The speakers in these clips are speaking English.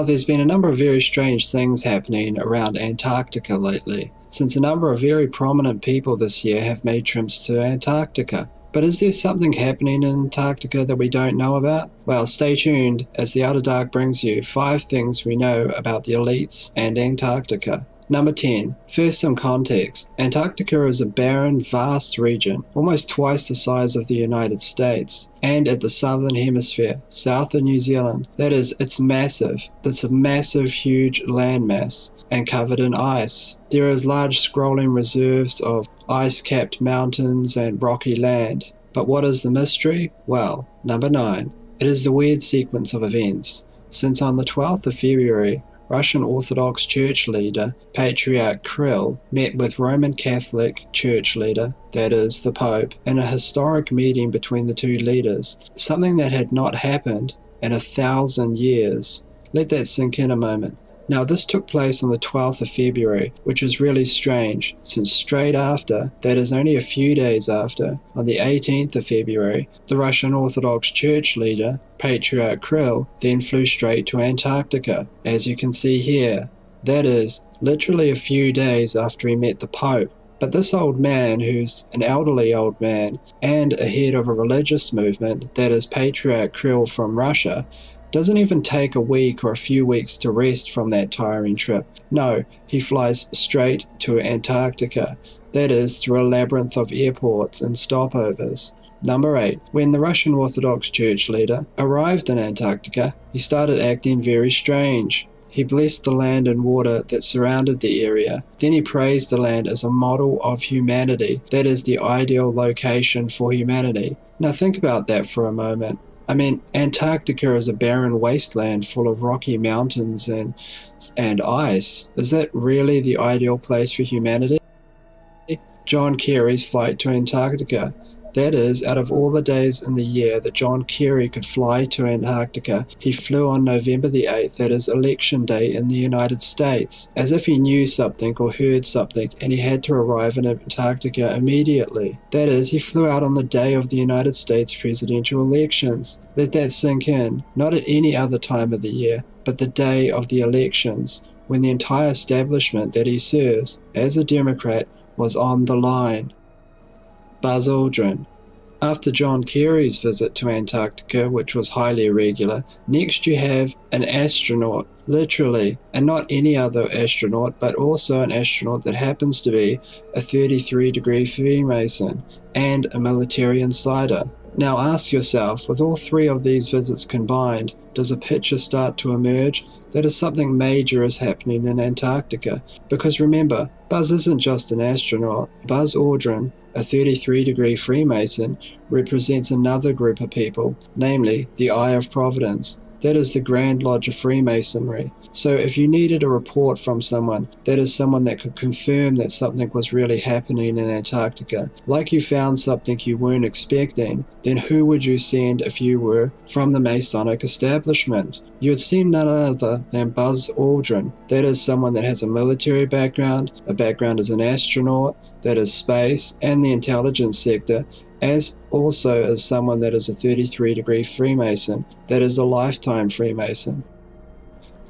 there's been a number of very strange things happening around Antarctica lately, since a number of very prominent people this year have made trips to Antarctica. But is there something happening in Antarctica that we don't know about? Well, stay tuned as The Outer Dark brings you 5 things we know about the elites and Antarctica. Number 10. First, some context. Antarctica is a barren, vast region, almost twice the size of the United States, and at the southern hemisphere, south of New Zealand. That is, it's massive. It's a massive, huge landmass, and covered in ice. There is large scrolling reserves of ice-capped mountains and rocky land. But what is the mystery? Well, number 9. It is the weird sequence of events. Since on the 12th of February, Russian Orthodox Church leader Patriarch Kirill met with Roman Catholic Church leader, that is, the Pope, in a historic meeting between the two leaders, something that had not happened in 1,000 years. Let that sink in a moment. Now, this took place on the 12th of February, which is really strange, since straight after, that is only a few days after, on the 18th of February, the Russian Orthodox Church leader, Patriarch Kirill, then flew straight to Antarctica, as you can see here. That is, literally a few days after he met the Pope. But this old man, who's an elderly old man, and a head of a religious movement, that is Patriarch Kirill from Russia, doesn't even take a week or a few weeks to rest from that tiring trip. No, he flies straight to Antarctica. That is, through a labyrinth of airports and stopovers. Number 8. When the Russian Orthodox Church leader arrived in Antarctica, he started acting very strange. He blessed the land and water that surrounded the area. Then he praised the land as a model of humanity. That is the ideal location for humanity. Now think about that for a moment. I mean, Antarctica is a barren wasteland full of rocky mountains and ice. Is that really the ideal place for humanity? John Kerry's flight to Antarctica. That is, out of all the days in the year that John Kerry could fly to Antarctica, he flew on November the 8th, that is election day in the United States, as if he knew something or heard something and he had to arrive in Antarctica immediately. That is, he flew out on the day of the United States presidential elections. Let that sink in, not at any other time of the year, but the day of the elections, when the entire establishment that he serves, as a Democrat, was on the line. Buzz Aldrin. After John Kerry's visit to Antarctica, which was highly irregular, next you have an astronaut, literally, and not any other astronaut, but also an astronaut that happens to be a 33-degree Freemason and a military insider. Now ask yourself, with all 3 of these visits combined, does a picture start to emerge that is something major is happening in Antarctica? Because remember, Buzz isn't just an astronaut. Buzz Aldrin, a 33-degree Freemason, represents another group of people, namely the Eye of Providence. That is the Grand Lodge of Freemasonry. So if you needed a report from someone, that is someone that could confirm that something was really happening in Antarctica, like you found something you weren't expecting, then who would you send if you were from the Masonic establishment? You would send none other than Buzz Aldrin. That is someone that has a military background, a background as an astronaut, that is space, and the intelligence sector, as also as someone that is a 33-degree Freemason, that is a lifetime Freemason.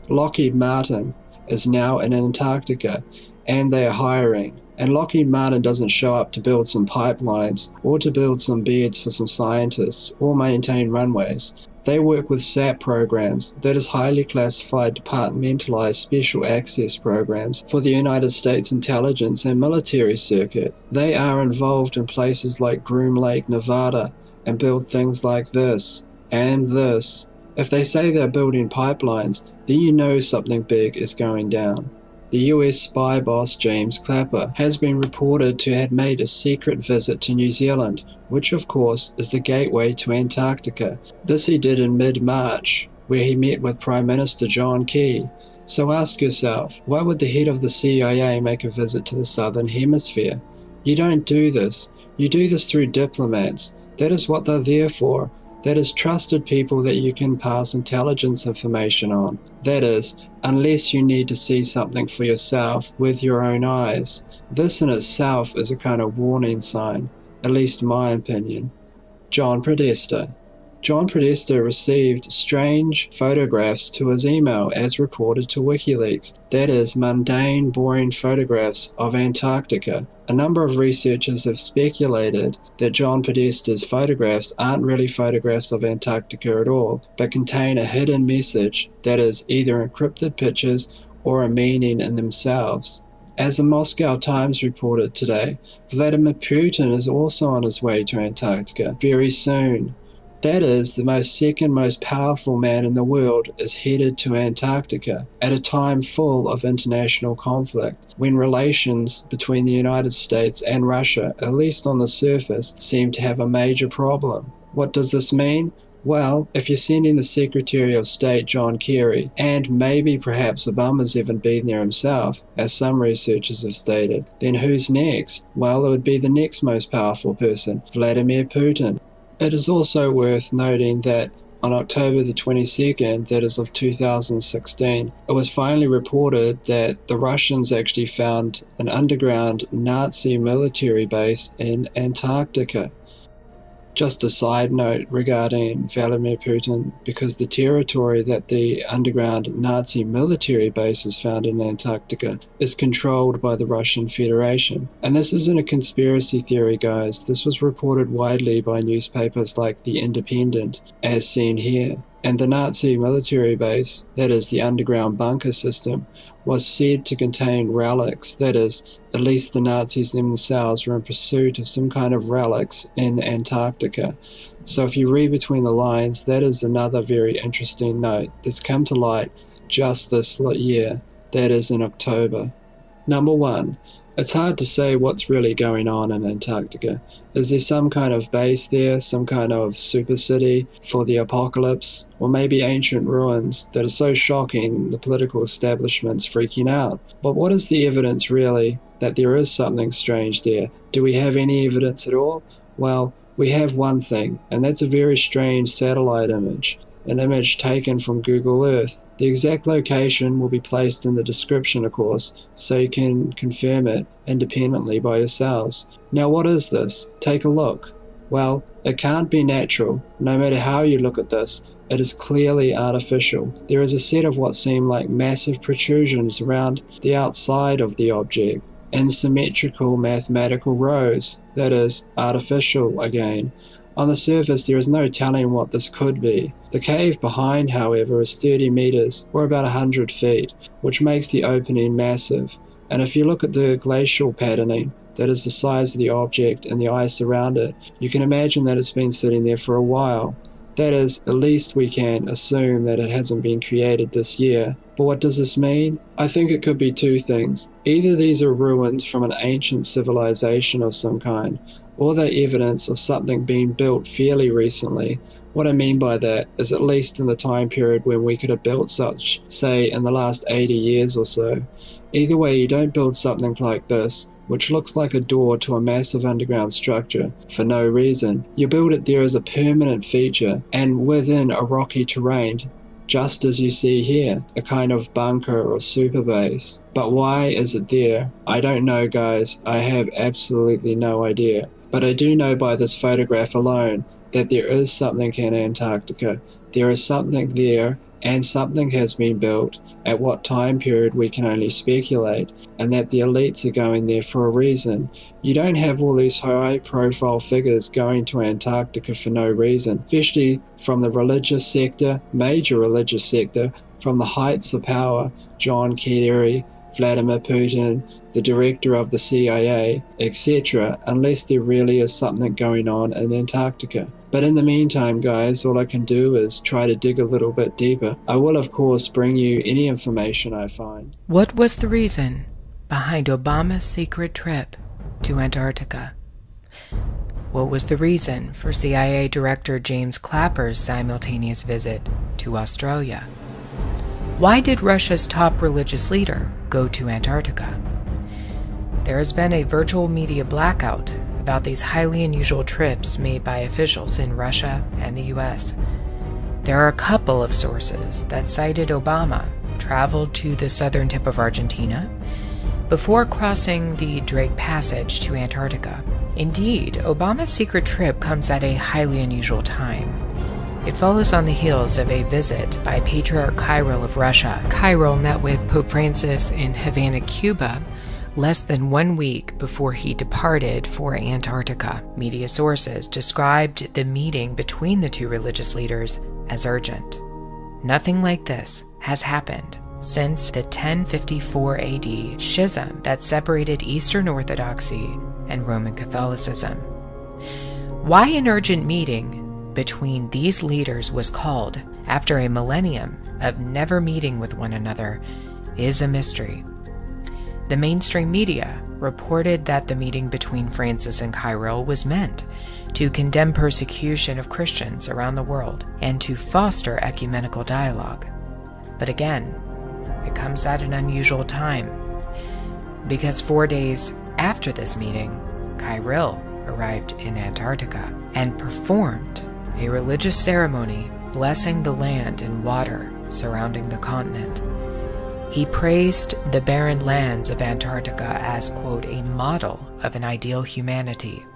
Lockheed Martin is now in Antarctica, and they are hiring. And Lockheed Martin doesn't show up to build some pipelines, or to build some beds for some scientists, or maintain runways. They work with SAP programs, that is highly classified departmentalized special access programs for the United States intelligence and military circuit. They are involved in places like Groom Lake, Nevada, and build things like this and this. If they say they're building pipelines, then you know something big is going down. The US spy boss James Clapper has been reported to have made a secret visit to New Zealand, which of course is the gateway to Antarctica. This he did in mid-March, where he met with Prime Minister John Key. So ask yourself, why would the head of the CIA make a visit to the Southern Hemisphere? You don't do this. You do this through diplomats. That is what they're there for. That is trusted people that you can pass intelligence information on. That is, unless you need to see something for yourself with your own eyes. This in itself is a kind of warning sign, at least in my opinion. John Podesta. John Podesta received strange photographs to his email, as reported to WikiLeaks. That is, mundane, boring photographs of Antarctica. A number of researchers have speculated that John Podesta's photographs aren't really photographs of Antarctica at all, but contain a hidden message that is either encrypted pictures or a meaning in themselves. As the Moscow Times reported today, Vladimir Putin is also on his way to Antarctica very soon. That is, the second most powerful man in the world is headed to Antarctica at a time full of international conflict, when relations between the United States and Russia, at least on the surface, seem to have a major problem. What does this mean? Well, if you're sending the Secretary of State John Kerry, and maybe perhaps Obama's even been there himself, as some researchers have stated, then who's next? Well, it would be the next most powerful person, Vladimir Putin. It is also worth noting that on October the 22nd, that is of 2016, it was finally reported that the Russians actually found an underground Nazi military base in Antarctica. Just a side note regarding Vladimir Putin, because the territory that the underground Nazi military base is found in Antarctica is controlled by the Russian Federation. And this isn't a conspiracy theory, guys. This was reported widely by newspapers like The Independent, as seen here. And the Nazi military base, that is the underground bunker system, was said to contain relics, that is, at least the Nazis themselves were in pursuit of some kind of relics in Antarctica. So if you read between the lines, that is another very interesting note that's come to light just this year, that is in October. Number one, it's hard to say what's really going on in Antarctica. Is there some kind of base there, some kind of super city for the apocalypse, or maybe ancient ruins that are so shocking the political establishment's freaking out? But what is the evidence really that there is something strange there? Do we have any evidence at all? Well, we have one thing, and that's a very strange satellite image, an image taken from Google Earth. The exact location will be placed in the description, of course, so you can confirm it independently by yourselves. Now, what is this? Take a look. Well, it can't be natural. No matter how you look at this, it is clearly artificial. There is a set of what seem like massive protrusions around the outside of the object, in symmetrical mathematical rows, that is, artificial again. On the surface, there is no telling what this could be. The cave behind, however, is 30 meters, or about 100 feet, which makes the opening massive. And if you look at the glacial patterning, that is the size of the object and the ice around it, you can imagine that it's been sitting there for a while. That is, at least we can assume that it hasn't been created this year. But what does this mean? I think it could be two things. Either these are ruins from an ancient civilization of some kind, or they're evidence of something being built fairly recently. What I mean by that is at least in the time period when we could have built such, say, in the last 80 years or so. Either way, you don't build something like this, which looks like a door to a massive underground structure, for no reason. You build it there as a permanent feature, and within a rocky terrain, just as you see here, a kind of bunker or super base. But why is it there? I don't know, guys. I have absolutely no idea. But I do know by this photograph alone that there is something in Antarctica. There is something there, and something has been built. At what time period we can only speculate, and that the elites are going there for a reason. You don't have all these high-profile figures going to Antarctica for no reason, especially from the religious sector, major religious sector, from the heights of power, John Kerry, Vladimir Putin, the director of the CIA, etc., unless there really is something going on in Antarctica. But in the meantime, guys, all I can do is try to dig a little bit deeper. I will, of course, bring you any information I find. What was the reason behind Obama's secret trip to Antarctica? What was the reason for CIA Director James Clapper's simultaneous visit to Australia? Why did Russia's top religious leader go to Antarctica? There has been a virtual media blackout about these highly unusual trips made by officials in Russia and the US. There are a couple of sources that cited Obama traveled to the southern tip of Argentina before crossing the Drake Passage to Antarctica. Indeed, Obama's secret trip comes at a highly unusual time. It follows on the heels of a visit by Patriarch Kirill of Russia. Kirill met with Pope Francis in Havana, Cuba, less than 1 week before he departed for Antarctica. Media sources described the meeting between the two religious leaders as urgent. Nothing like this has happened since the 1054 AD schism that separated Eastern Orthodoxy and Roman Catholicism. Why an urgent meeting between these leaders was called after a millennium of never meeting with one another is a mystery. The mainstream media reported that the meeting between Francis and Kirill was meant to condemn persecution of Christians around the world and to foster ecumenical dialogue. But again, it comes at an unusual time, because 4 days after this meeting, Kirill arrived in Antarctica and performed a religious ceremony blessing the land and water surrounding the continent. He praised the barren lands of Antarctica as, quote, a model of an ideal humanity.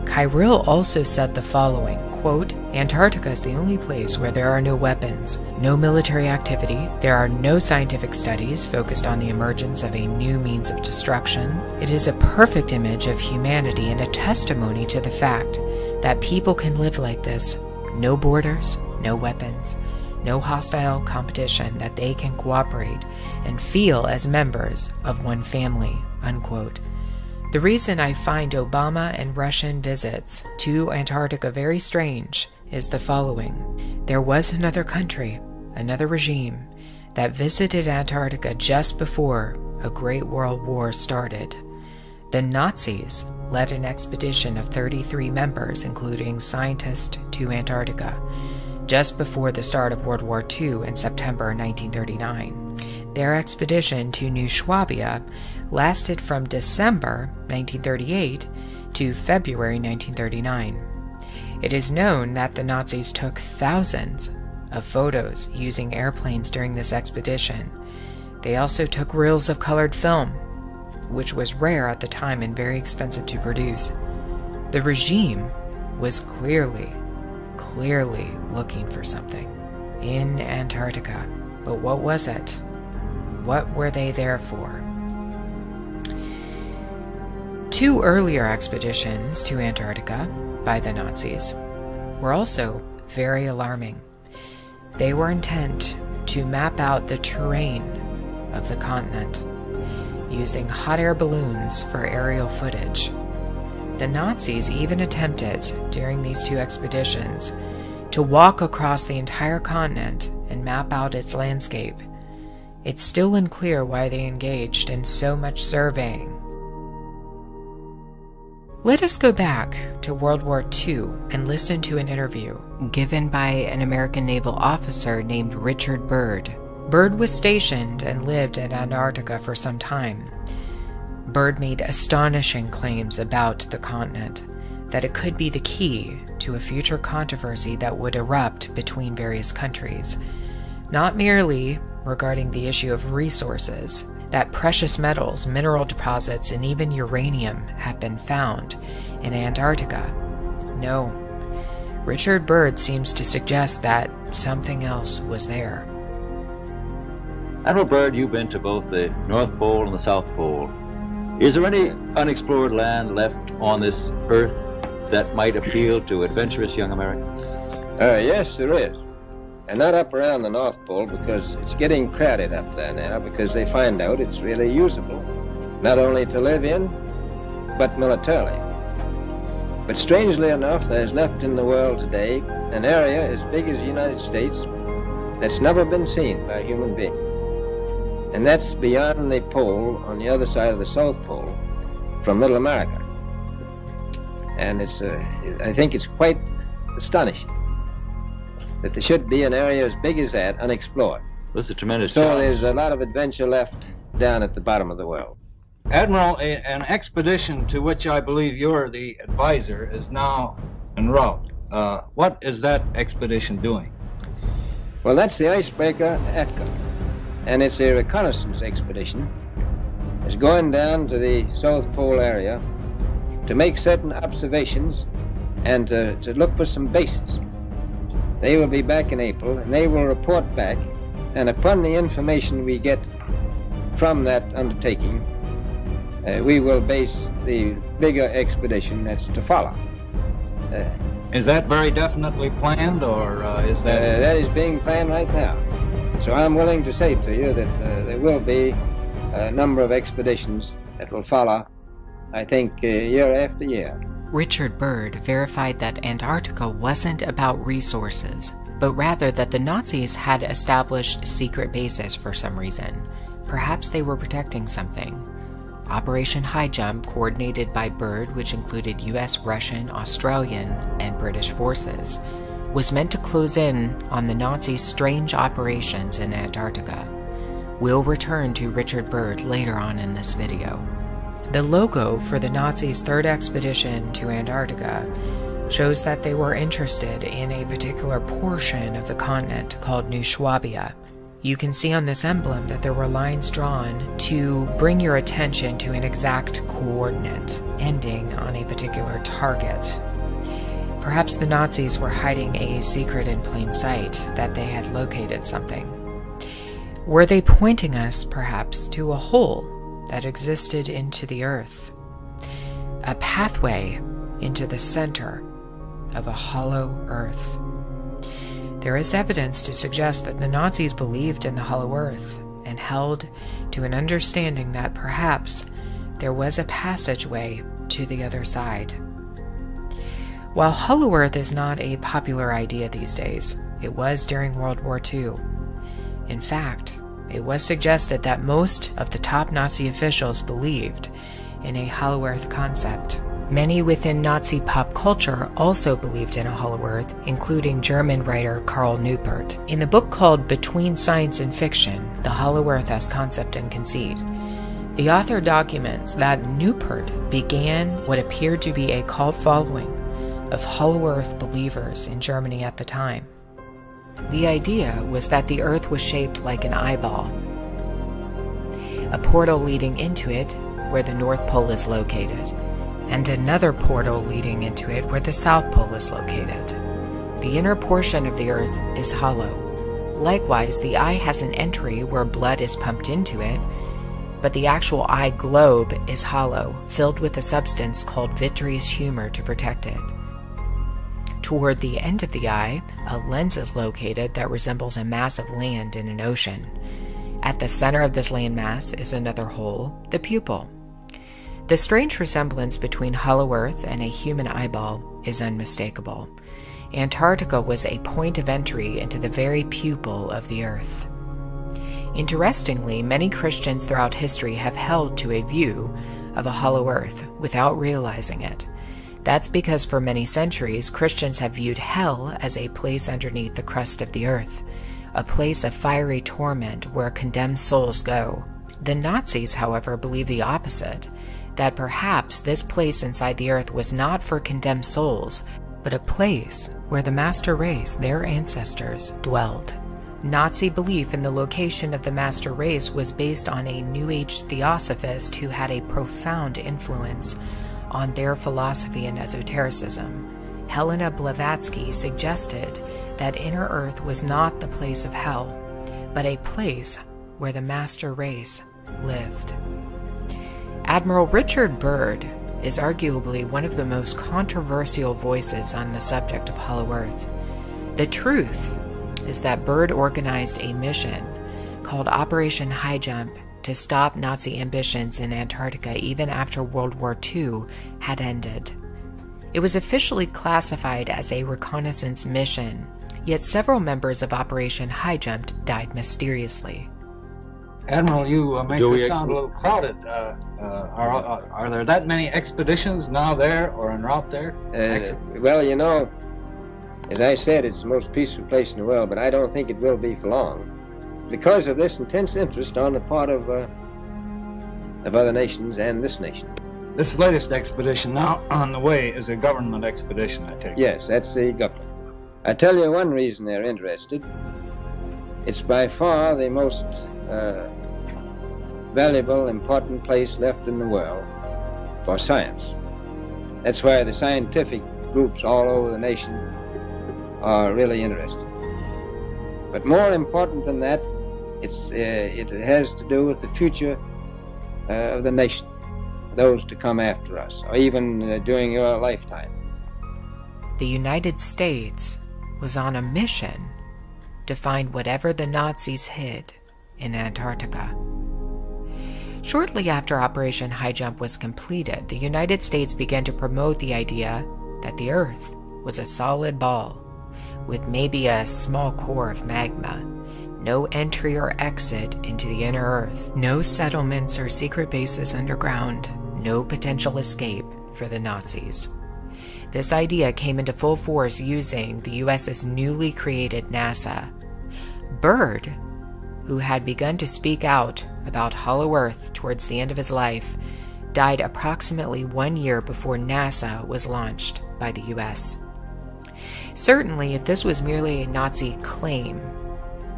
Kirill also said the following, quote, Antarctica is the only place where there are no weapons, no military activity, there are no scientific studies focused on the emergence of a new means of destruction. It is a perfect image of humanity and a testimony to the fact that people can live like this. No borders, no weapons, no hostile competition, that they can cooperate and feel as members of one family, unquote. The reason I find Obama and Russian visits to Antarctica very strange is the following. There was another country, another regime, that visited Antarctica just before a Great World War started. The Nazis led an expedition of 33 members, including scientists, to Antarctica, just before the start of World War II in September 1939. Their expedition to New Swabia lasted from December 1938 to February 1939. It is known that the Nazis took thousands of photos using airplanes during this expedition. They also took reels of colored film, which was rare at the time and very expensive to produce. The regime was clearly looking for something in Antarctica. But what was it? What were they there for? 2 earlier expeditions to Antarctica by the Nazis were also very alarming. They were intent to map out the terrain of the continent using hot air balloons for aerial footage. The Nazis even attempted, during these 2 expeditions, to walk across the entire continent and map out its landscape. It's still unclear why they engaged in so much surveying. Let us go back to World War II and listen to an interview given by an American naval officer named Richard Byrd. Byrd was stationed and lived in Antarctica for some time. Byrd made astonishing claims about the continent, that it could be the key to a future controversy that would erupt between various countries, not merely regarding the issue of resources, that precious metals, mineral deposits, and even uranium have been found in Antarctica. No, Richard Byrd seems to suggest that something else was there. Admiral Byrd, you've been to both the North Pole and the South Pole. Is there any unexplored land left on this Earth that might appeal to adventurous young Americans? Yes, there is. And not up around the North Pole, because it's getting crowded up there now, because they find out it's really usable, not only to live in, but militarily. But strangely enough, there's left in the world today an area as big as the United States that's never been seen by a human being. And that's beyond the pole, on the other side of the South Pole, from Middle America. And I think it's quite astonishing that there should be an area as big as that unexplored. This is a tremendous So challenge. there's a lot of adventure left down at the bottom of the world. Admiral, an expedition to which I believe you're the advisor is now en route. What is that expedition doing? Well, that's the icebreaker Atka, and it's a reconnaissance expedition. It's going down to the South Pole area to make certain observations and to look for some bases. They will be back in April, and they will report back, and upon the information we get from that undertaking, we will base the bigger expedition that's to follow. Is that very definitely planned, or is that... That is being planned right now. So I'm willing to say to you that there will be a number of expeditions that will follow, I think, year after year. Richard Byrd verified that Antarctica wasn't about resources, but rather that the Nazis had established secret bases for some reason. Perhaps they were protecting something. Operation High Jump, coordinated by Byrd, which included US, Russian, Australian, and British forces, was meant to close in on the Nazis' strange operations in Antarctica. We'll return to Richard Byrd later on in this video. The logo for the Nazis' third expedition to Antarctica shows that they were interested in a particular portion of the continent called New Swabia. You can see on this emblem that there were lines drawn to bring your attention to an exact coordinate, ending on a particular target. Perhaps the Nazis were hiding a secret in plain sight, that they had located something. Were they pointing us, perhaps, to a hole that existed into the earth? A pathway into the center of a hollow earth. There is evidence to suggest that the Nazis believed in the hollow earth and held to an understanding that perhaps there was a passageway to the other side. While hollow earth is not a popular idea these days, it was during World War II. In fact, it was suggested that most of the top Nazi officials believed in a hollow earth concept. Many within Nazi pop culture also believed in a hollow earth, including German writer Karl Neupert. In the book called Between Science and Fiction, The Hollow Earth as Concept and Conceit, the author documents that Neupert began what appeared to be a cult following of hollow earth believers in Germany at the time. The idea was that the earth was shaped like an eyeball, a portal leading into it where the North Pole is located, and another portal leading into it where the South Pole is located. The inner portion of the earth is hollow. Likewise, the eye has an entry where blood is pumped into it, but the actual eye globe is hollow, filled with a substance called vitreous humor to protect it. Toward the end of the eye, a lens is located that resembles a mass of land in an ocean. At the center of this landmass is another hole, the pupil. The strange resemblance between hollow earth and a human eyeball is unmistakable. Antarctica was a point of entry into the very pupil of the earth. Interestingly, many Christians throughout history have held to a view of a hollow earth without realizing it. That's because for many centuries, Christians have viewed hell as a place underneath the crust of the earth, a place of fiery torment where condemned souls go. The Nazis, however, believe the opposite, that perhaps this place inside the earth was not for condemned souls, but a place where the master race, their ancestors, dwelled. Nazi belief in the location of the master race was based on a New Age theosophist who had a profound influence on their philosophy and esotericism. Helena Blavatsky suggested that inner earth was not the place of hell, but a place where the master race lived. Admiral Richard Byrd is arguably one of the most controversial voices on the subject of hollow earth. The truth is that Byrd organized a mission called Operation High Jump to stop Nazi ambitions in Antarctica even after World War II had ended. It was officially classified as a reconnaissance mission, yet several members of Operation High Jump died mysteriously. Admiral, you make us sound a little crowded. Are there that many expeditions now there or en route there? Well, you know, as I said, it's the most peaceful place in the world, but I don't think it will be for long, because of this intense interest on the part of other nations and this nation. This latest expedition now on the way is a government expedition, I take it. Yes, that's the government. I tell you one reason they're interested. It's by far the most valuable, important place left in the world for science. That's why the scientific groups all over the nation are really interesting. But more important than that, it has to do with the future of the nation, those to come after us, or even during your lifetime. The United States was on a mission to find whatever the Nazis hid in Antarctica. Shortly after Operation High Jump was completed, the United States began to promote the idea that the Earth was a solid ball with maybe a small core of magma, no entry or exit into the inner Earth, no settlements or secret bases underground, no potential escape for the Nazis. This idea came into full force using the US's newly created NASA. Byrd, who had begun to speak out about Hollow Earth towards the end of his life, died approximately 1 year before NASA was launched by the US. Certainly, if this was merely a Nazi claim,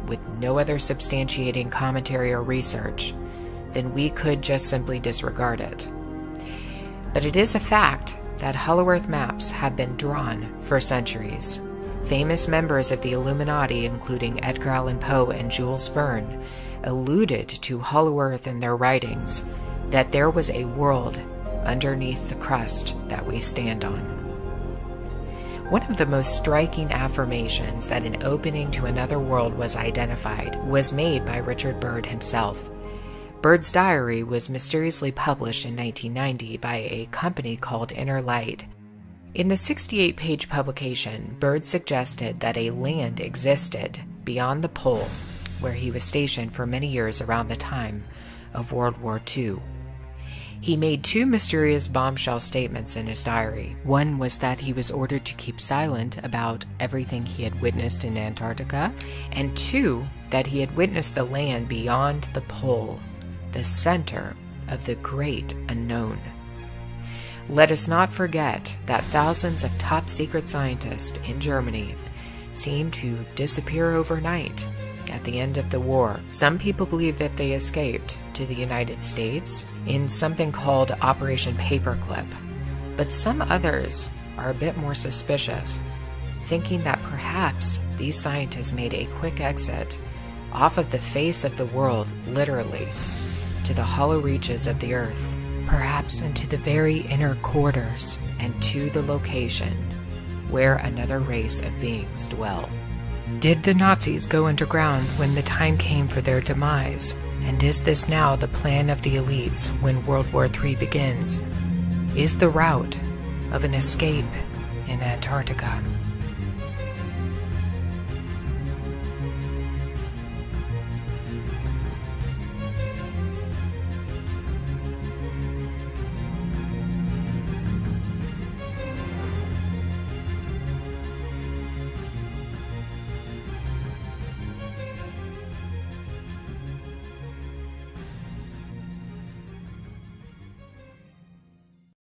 with no other substantiating commentary or research, then we could just simply disregard it. But it is a fact that Hollow Earth maps have been drawn for centuries. Famous members of the Illuminati, including Edgar Allan Poe and Jules Verne, alluded to Hollow Earth in their writings, that there was a world underneath the crust that we stand on. One of the most striking affirmations that an opening to another world was identified was made by Richard Byrd himself. Byrd's diary was mysteriously published in 1990 by a company called Inner Light. In the 68-page publication, Byrd suggested that a land existed beyond the pole where he was stationed for many years around the time of World War II. He made two mysterious bombshell statements in his diary. One was that he was ordered to keep silent about everything he had witnessed in Antarctica, and two, that he had witnessed the land beyond the pole, the center of the great unknown. Let us not forget that thousands of top-secret scientists in Germany seemed to disappear overnight at the end of the war. Some people believe that they escaped to the United States in something called Operation Paperclip, but some others are a bit more suspicious, thinking that perhaps these scientists made a quick exit off of the face of the world, literally, to the hollow reaches of the Earth, perhaps into the very inner quarters and to the location where another race of beings dwell. Did the Nazis go underground when the time came for their demise? And is this now the plan of the elites when World War III begins? Is the route of an escape in Antarctica?